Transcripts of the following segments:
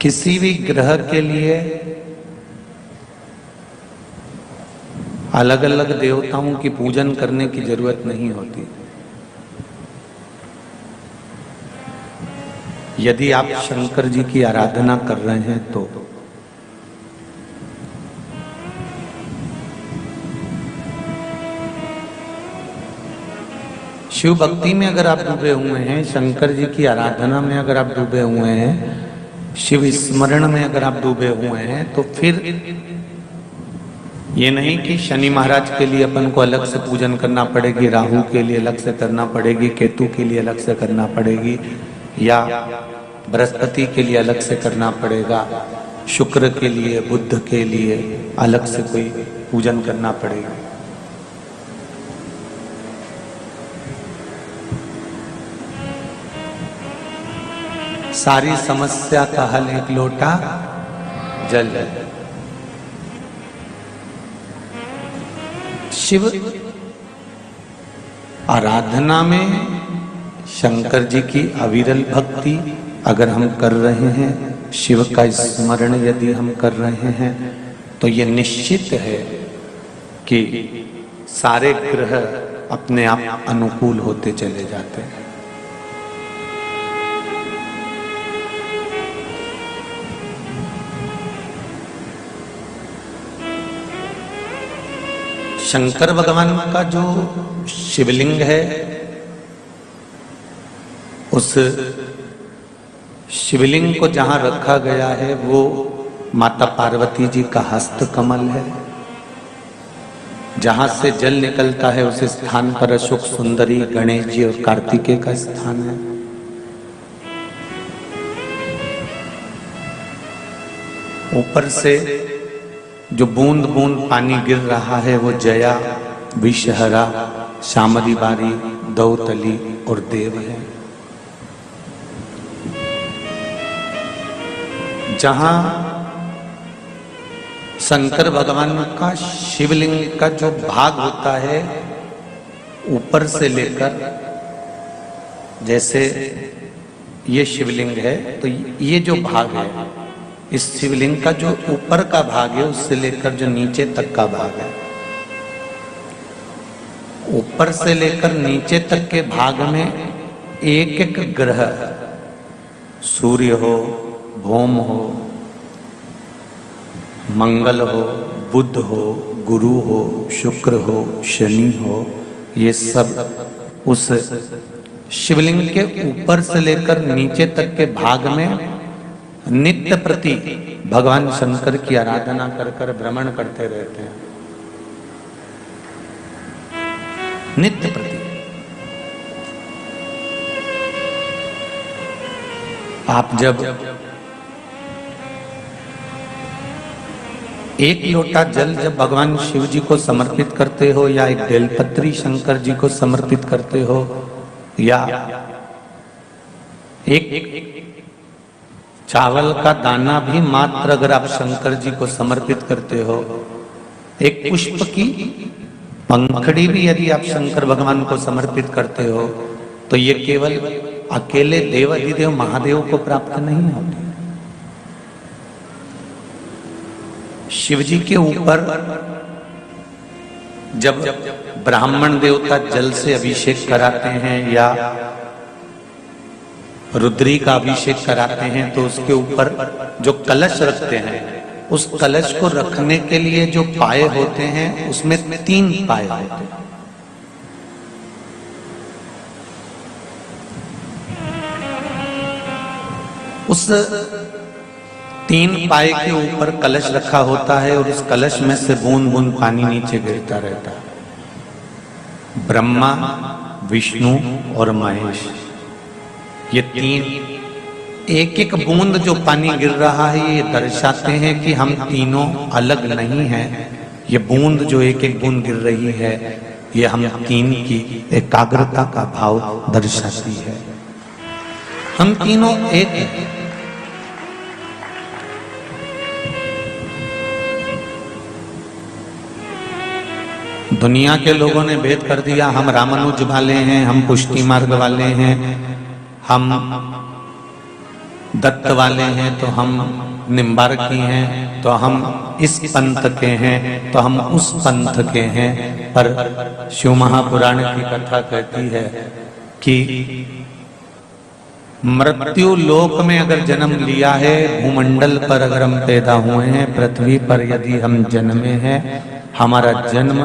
किसी भी ग्रह के लिए अलग अलग देवताओं की पूजन करने की जरूरत नहीं होती। यदि आप शंकर जी की आराधना कर रहे हैं तो शिव भक्ति में अगर आप डूबे हुए हैं, शंकर जी की आराधना में अगर आप डूबे हुए हैं, शिव स्मरण में अगर आप डूबे हुए हैं, तो फिर ये नहीं कि शनि महाराज के लिए अपन को अलग से पूजन करना पड़ेगी, राहु के लिए अलग से करना पड़ेगी, केतु के लिए अलग से करना पड़ेगी, या बृहस्पति के लिए अलग से करना पड़ेगा, शुक्र के लिए, बुध के लिए अलग से कोई पूजन करना पड़ेगा। सारी समस्या का हल एक लोटा जल है। शिव आराधना में शंकर जी की अविरल भक्ति अगर हम कर रहे हैं, शिव का स्मरण यदि हम कर रहे हैं, तो ये निश्चित है कि सारे ग्रह अपने आप अनुकूल होते चले जाते हैं। शंकर भगवान का जो शिवलिंग है, उस शिवलिंग को जहां रखा गया है वो माता पार्वती जी का हस्त कमल है। जहां से जल निकलता है उस स्थान पर अशोक सुंदरी, गणेश जी और कार्तिकेय का स्थान है। ऊपर से जो बूंद बूंद पानी गिर रहा है वो जया, विषहरा, शामली बारी, दौतली और देव है। जहां शंकर भगवान का शिवलिंग का जो भाग होता है, ऊपर से लेकर, जैसे ये शिवलिंग है तो ये जो भाग है, इस शिवलिंग का जो ऊपर का भाग है उससे लेकर जो नीचे तक का भाग है, ऊपर से लेकर नीचे तक के भाग में एक एक ग्रह, सूर्य हो, भौम हो, मंगल हो, बुध हो, गुरु हो, शुक्र हो, शनि हो, ये सब उस शिवलिंग के ऊपर से लेकर नीचे तक के भाग में नित्य प्रति भगवान शंकर की आराधना कर कर भ्रमण करते रहते हैं। नित्य प्रति आप जब एक लोटा जल जब भगवान शिव जी को समर्पित करते हो, या एक बेलपत्री शंकर जी को समर्पित करते हो, या एक चावल का दाना भी मात्र अगर आप शंकर जी को समर्पित करते हो, एक पुष्प की पंखड़ी भी यदि आप शंकर भगवान को समर्पित करते हो, तो ये केवल अकेले देवाधिदेव महादेव को प्राप्त नहीं होती। शिव जी के ऊपर जब ब्राह्मण देवता जल से अभिषेक कराते हैं या रुद्री का अभिषेक कराते हैं, तो उसके ऊपर जो कलश रखते हैं, उस कलश को रखने के लिए जो पाए होते हैं उसमें 3 पाए होते हैं। उस 3 पाए के ऊपर कलश रखा होता है और उस कलश में से बूंद बूंद पानी नीचे गिरता रहता है। ब्रह्मा, विष्णु और महेश, ये 3 एक एक बूंद जो पानी गिर रहा है ये दर्शाते हैं कि हम तीनों अलग नहीं हैं। ये बूंद जो एक एक बूंद गिर रही है ये हम तीन की एकाग्रता का भाव दर्शाती है। हम तीनों एक हैं। दुनिया के लोगों ने भेद कर दिया, हम रामानुज वाले हैं, हम पुष्टि मार्ग वाले हैं, हम दत्त वाले हैं तो हम निम्बार्की हैं, तो हम इस पंथ के हैं, तो हम उस पंथ के हैं। पर शिव महापुराण की कथा कहती है कि मृत्यु लोक में अगर जन्म लिया है, भूमंडल पर अगर हम पैदा हुए हैं, पृथ्वी पर यदि हम जन्मे हैं, हमारा जन्म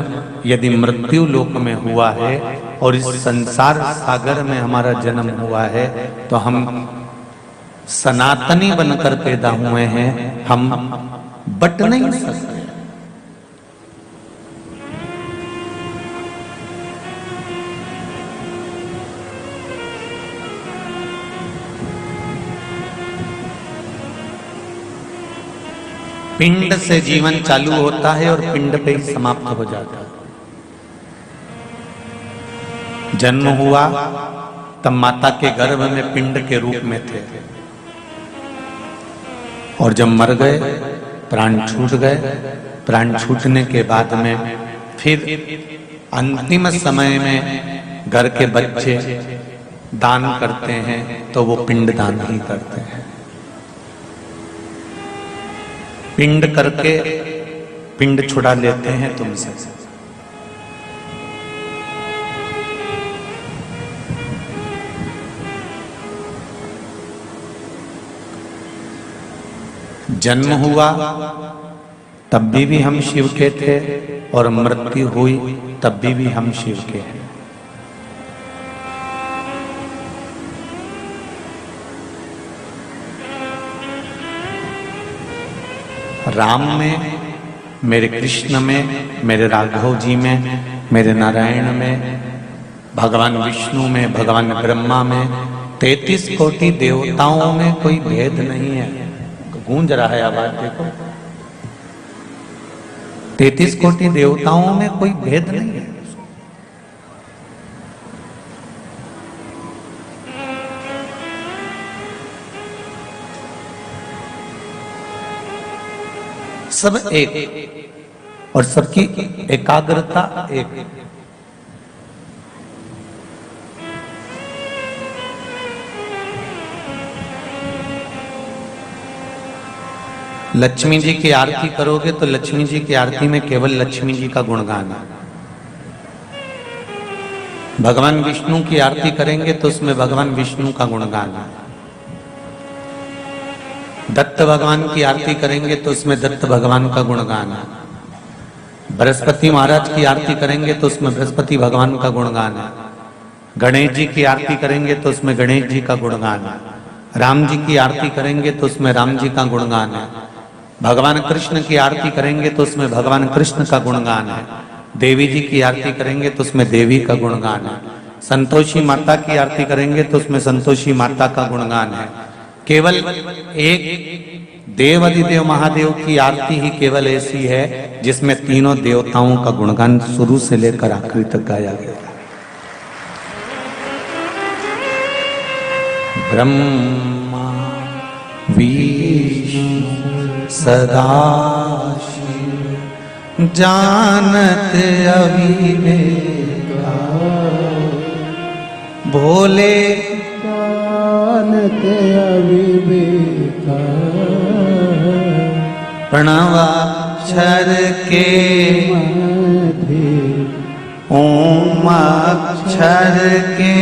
यदि मृत्यु लोक में हुआ है और इस संसार सागर में हमारा जन्म हुआ है, तो हम सनातनी बनकर पैदा हुए हैं, हम बट नहीं सकते। पिंड से जीवन चालू होता है और पिंड पे ही समाप्त हो जाता है। जन्म हुआ तब माता के गर्भ में पिंड के रूप में थे, और जब मर गए, प्राण छूट गए, प्राण छूटने के बाद में फिर अंतिम समय में घर के बच्चे दान करते हैं, तो वो पिंड दान ही करते हैं। पिंड करके पिंड छुड़ा लेते हैं तुमसे। जन्म हुआ तब भी हम शिव के थे, और मृत्यु हुई तब भी हम शिव के हैं। राम में, मेरे कृष्ण में, मेरे राघव जी में, मेरे नारायण में, भगवान विष्णु में, भगवान ब्रह्मा में, 33 कोटि देवताओं में कोई भेद नहीं है। गूंज रहा है आवाज, देखो। 33 कोटि देवताओं में कोई भेद नहीं है। सब एक, और सबकी एकाग्रता एक। लक्ष्मी जी की आरती करोगे तो लक्ष्मी जी की आरती में केवल लक्ष्मी जी का गुणगान है। भगवान विष्णु की आरती करेंगे तो उसमें भगवान विष्णु का गुणगान है। दत्त भगवान की आरती करेंगे तो उसमें दत्त भगवान का गुणगान है। बृहस्पति महाराज की आरती करेंगे तो उसमें बृहस्पति भगवान का गुणगान है। गणेश जी की आरती करेंगे तो उसमें गणेश जी का गुणगान है। राम जी की आरती करेंगे तो उसमें राम जी का गुणगान है। भगवान कृष्ण की आरती करेंगे तो उसमें भगवान कृष्ण का गुणगान है। देवी जी की आरती करेंगे तो उसमें देवी का गुणगान है। संतोषी माता की आरती करेंगे तो उसमें संतोषी माता का गुणगान है। केवल एक देवाधिदेव महादेव की आरती ही केवल ऐसी है जिसमें तीनों देवताओं का गुणगान शुरू से लेकर आखिरी तक गाया गया। ब्रह्मा विष्णु सदाशिव जानत अविवेका, भोले जानत अविवेका, प्रणवाक्षर के मध्य ओम अक्षर के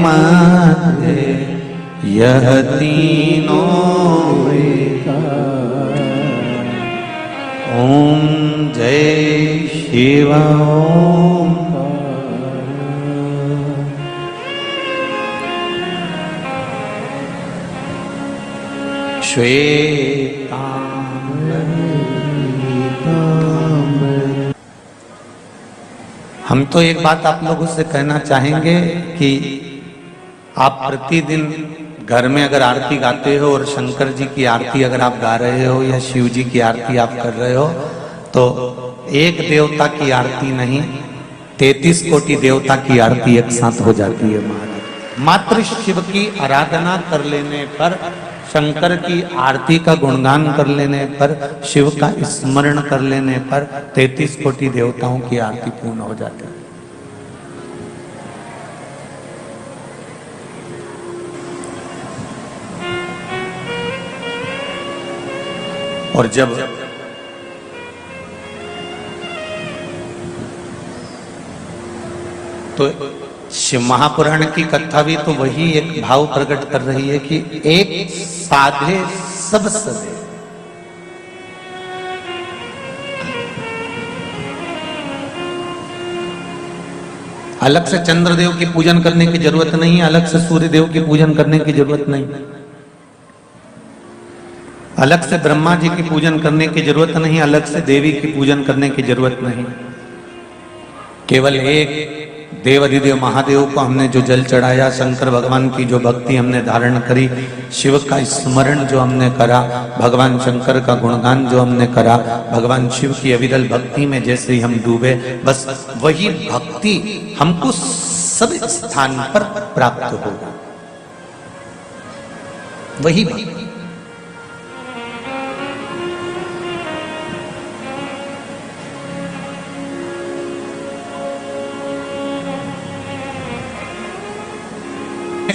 मध्य यह तीनों ओम जय शिव ओम। हम तो एक बात आप लोगों से कहना चाहेंगे कि आप प्रतिदिन घर में अगर आरती गाते हो और शंकर जी की आरती अगर आप गा रहे हो या शिव जी की आरती आप कर रहे हो, तो एक देवता की आरती नहीं 33 कोटि देवता की आरती एक साथ हो जाती है। मात्र शिव की आराधना कर लेने पर, शंकर की आरती का गुणगान कर लेने पर, शिव का स्मरण कर लेने पर 33 कोटि देवताओं की आरती पूर्ण हो जाती है। और जब तो शिव महापुराण की कथा भी तो वही एक भाव प्रकट कर रही है कि एक साधे सब सधे। अलग से चंद्रदेव की पूजन करने की जरूरत नहीं, अलग से सूर्यदेव की पूजन करने की जरूरत नहीं, अलग से ब्रह्मा जी की पूजन करने की जरूरत नहीं, अलग से देवी की पूजन करने की जरूरत नहीं। केवल एक देव अधिदेव महादेव को हमने जो जल चढ़ाया, शंकर भगवान की जो भक्ति हमने धारण करी, शिव का स्मरण जो हमने करा, भगवान शंकर का गुणगान जो हमने करा, भगवान शिव की अविरल भक्ति में जैसे ही हम डूबे, बस वही भक्ति हमको सब स्थान पर प्राप्त होगा, वही भक्ति।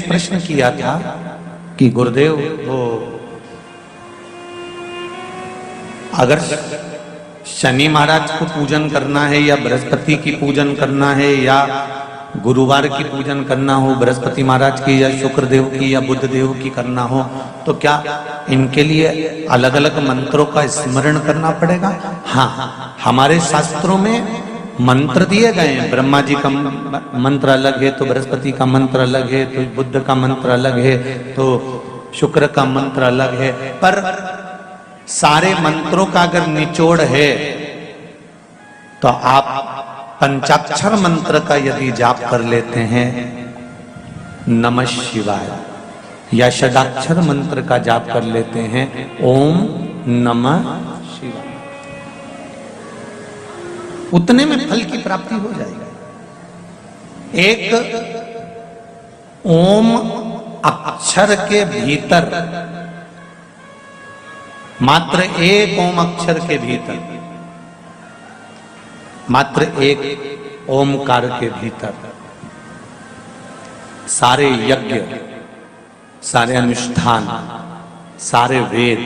प्रश्न किया था कि गुरुदेव वो अगर शनि महाराज को पूजन करना है या बृहस्पति की पूजन करना है या गुरुवार की पूजन करना हो, बृहस्पति महाराज की या शुक्रदेव की या बुध देव की करना हो, तो क्या इनके लिए अलग अलग मंत्रों का स्मरण करना पड़ेगा? हाँ, हमारे शास्त्रों में मंत्र दिए गए हैं। ब्रह्मा जी का मंत्र अलग है तो बृहस्पति का मंत्र अलग है, तो बुद्ध का मंत्र अलग है, तो शुक्र का मंत्र अलग है, पर सारे मंत्रों का अगर निचोड़ है तो आप पंचाक्षर मंत्र का यदि जाप कर लेते हैं, नमः शिवाय, या षडाक्षर मंत्र का जाप कर लेते हैं, ओम नमः शिवाय, उतने में फल की प्राप्ति हो जाएगी। एक ओम अक्षर के भीतर, मात्र एक ओम अक्षर के भीतर, मात्र एक ओमकार के भीतर सारे यज्ञ, सारे अनुष्ठान, सारे वेद,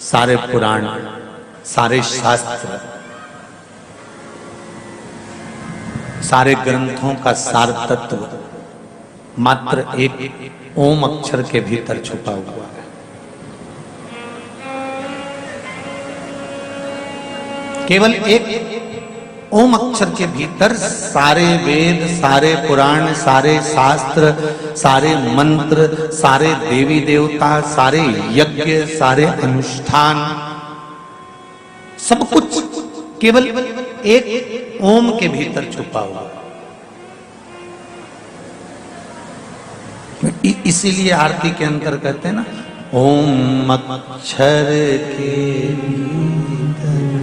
सारे पुराण, सारे शास्त्र, सारे ग्रंथों का सार तत्व मात्र एक ओम अक्षर के भीतर छुपा हुआ है। केवल एक ओम अक्षर के भीतर सारे वेद, सारे पुराण, सारे शास्त्र, सारे मंत्र, सारे देवी देवता, सारे यज्ञ, सारे अनुष्ठान, सब कुछ केवल एक ओम के भीतर छुपा हुआ। इसीलिए आरती के अंतर कहते हैं ना, ओम अक्षर के भीतर